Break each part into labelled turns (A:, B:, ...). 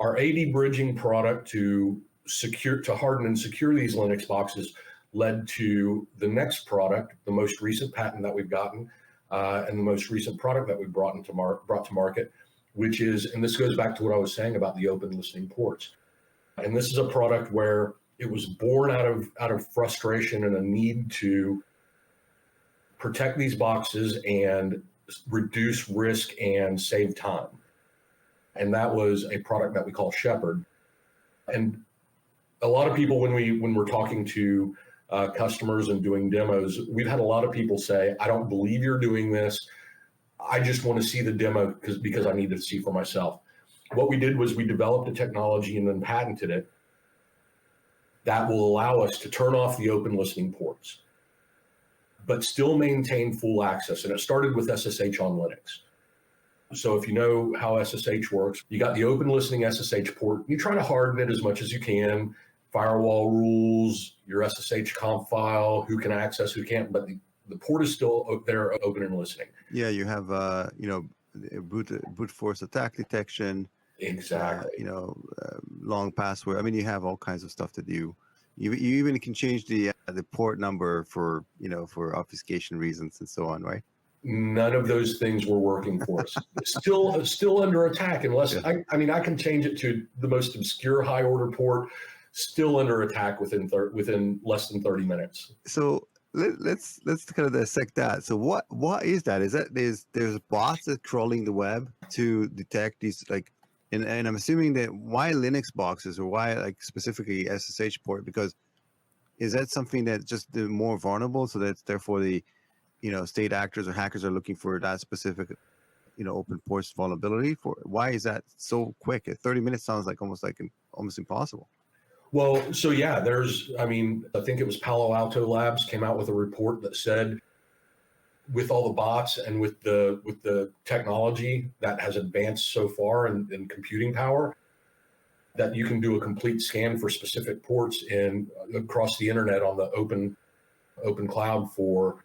A: Our AD bridging product to harden and secure these Linux boxes led to the next product, the most recent patent that we've gotten, and the most recent product that we brought to market, which is, and this goes back to what I was saying about the open listening ports. And this is a product where it was born out of frustration and a need to protect these boxes and reduce risk and save time. And that was a product that we call Shepherd. And a lot of people, when we're talking to customers and doing demos, we've had a lot of people say, I don't believe you're doing this. I just want to see the demo because I need to see for myself. What we did was we developed a technology and then patented it that will allow us to turn off the open listening ports, but still maintain full access. And it started with SSH on Linux. So if you know how SSH works, you got the open listening SSH port. You try to harden it as much as you can, firewall rules, your SSH conf file, who can access, who can't, but the port is still there, open and listening.
B: Yeah, you have, brute force attack detection.
A: Exactly.
B: Long password. I mean, you have all kinds of stuff to do. You even can change the port number for obfuscation reasons and so on, right?
A: None of those things were working for us. Still under attack, unless I can change it to the most obscure high order port. Still under attack within less than 30 minutes.
B: So let's kind of dissect that. So what is that? Is that there's bots that crawling the web to detect these and I'm assuming that why Linux boxes or why specifically SSH port, because is that something that just the more vulnerable, so that's therefore the state actors or hackers are looking for that specific open ports vulnerability? For why is that so quick? 30 minutes sounds like almost impossible.
A: Well, so yeah, I think it was Palo Alto Labs came out with a report that said with all the bots and with the technology that has advanced so far in computing power, that you can do a complete scan for specific ports across the internet on the open cloud for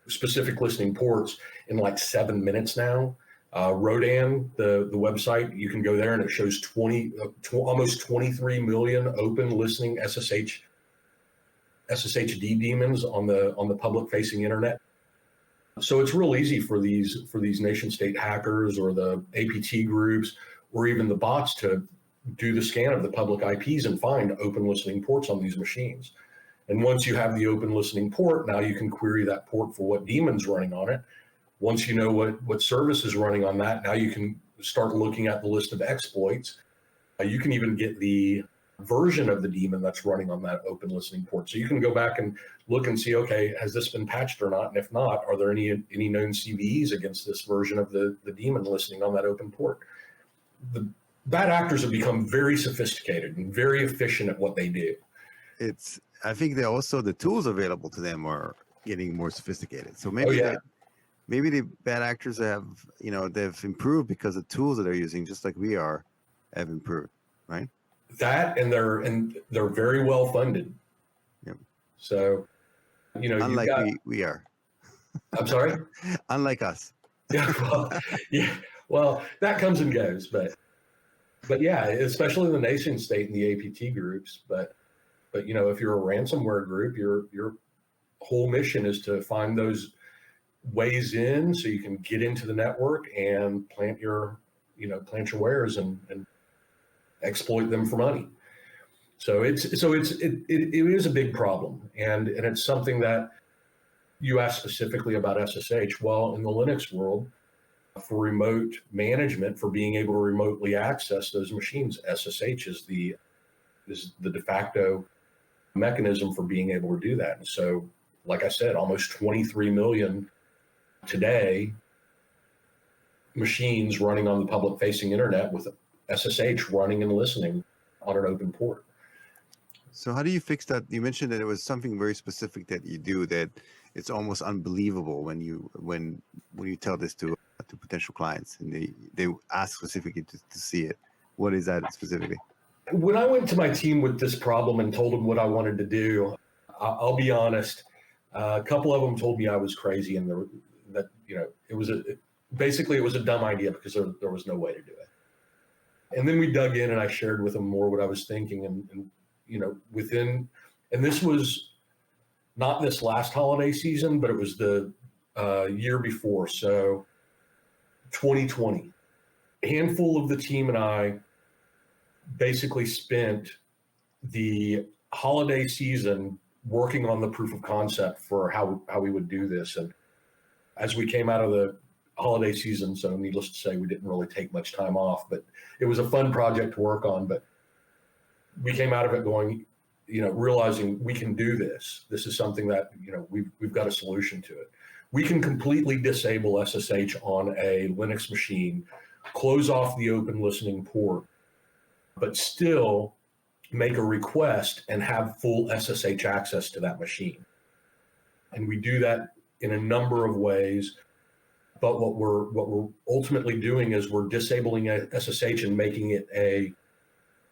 A: specific listening ports in like 7 minutes now. Rodan, the website, you can go there and it shows almost 23 million open listening SSHD daemons on the public facing internet. So it's real easy for these nation state hackers or the APT groups or even the bots to do the scan of the public IPs and find open listening ports on these machines. And once you have the open listening port, now you can query that port for what daemon's running on it. Once you know what service is running on that, now you can start looking at the list of exploits. You can even get the version of the daemon that's running on that open listening port. So you can go back and look and see, okay, has this been patched or not? And if not, are there any known CVEs against this version of the daemon listening on that open port? The bad actors have become very sophisticated and very efficient at what they do.
B: I think that also the tools available to them are getting more sophisticated. So maybe maybe the bad actors have they've improved because the tools that they're using, just like we are, have improved, right?
A: That and they're very well funded.
B: Yep.
A: So
B: unlike we are.
A: I'm sorry.
B: Unlike us.
A: Well, that comes and goes, but yeah, especially in the nation state and the APT groups. But if you're a ransomware group, your whole mission is to find those ways in so you can get into the network and plant your wares and exploit them for money. So it is a big problem, and it's something that you asked specifically about SSH. Well, in the Linux world, for remote management, for being able to remotely access those machines, SSH is the de facto mechanism for being able to do that. And so, like I said, almost 23 million today machines running on the public facing internet with SSH running and listening on an open port.
B: So how do you fix that? You mentioned that it was something very specific that you do that it's almost unbelievable when you tell this to potential clients and they ask specifically to see it. What is that specifically?
A: When I went to my team with this problem and told them what I wanted to do, I'll be honest, a couple of them told me I was crazy and it was a dumb idea because there was no way to do it. And then we dug in and I shared with them more what I was thinking. And and this was not this last holiday season, but it was the year before. So 2020, a handful of the team and I basically spent the holiday season working on the proof of concept for how we would do this. And as we came out of the holiday season, so needless to say, we didn't really take much time off, but it was a fun project to work on. But we came out of it going, realizing we can do this. This is something that, we've got a solution to it. We can completely disable SSH on a Linux machine, close off the open listening port, but still make a request and have full SSH access to that machine. And we do that in a number of ways. But what we're ultimately doing is we're disabling SSH and making it a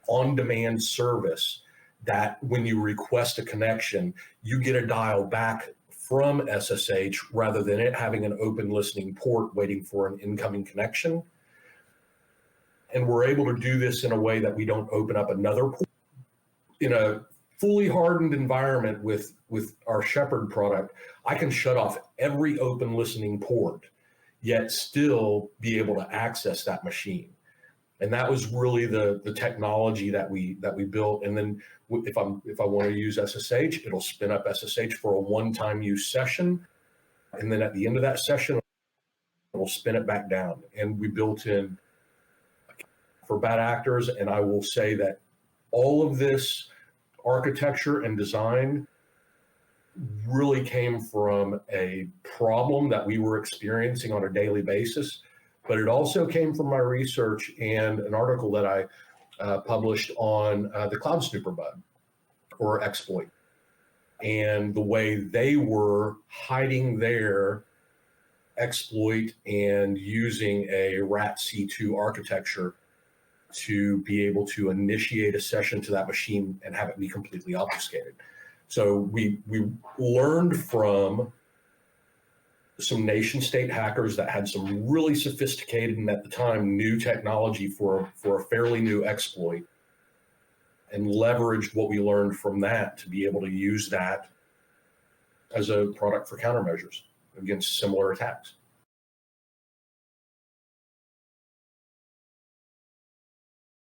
A: on-demand service that when you request a connection, you get a dial back from SSH rather than it having an open listening port waiting for an incoming connection. And we're able to do this in a way that we don't open up another port. In a fully hardened environment with our Shepherd product, I can shut off every open listening port, yet still be able to access that machine. And that was really the technology that we built. And then if I want to use SSH, it'll spin up SSH for a one-time use session. And then at the end of that session, it'll spin it back down. And we built in for bad actors. And I will say that all of this architecture and design really came from a problem that we were experiencing on a daily basis, but it also came from my research and an article that I published on the Cloud Snooper bug or exploit, and the way they were hiding their exploit and using a RAT-C2 architecture to be able to initiate a session to that machine and have it be completely obfuscated. So we learned from some nation state hackers that had some really sophisticated and at the time new technology for a fairly new exploit, and leveraged what we learned from that to be able to use that as a product for countermeasures against similar attacks.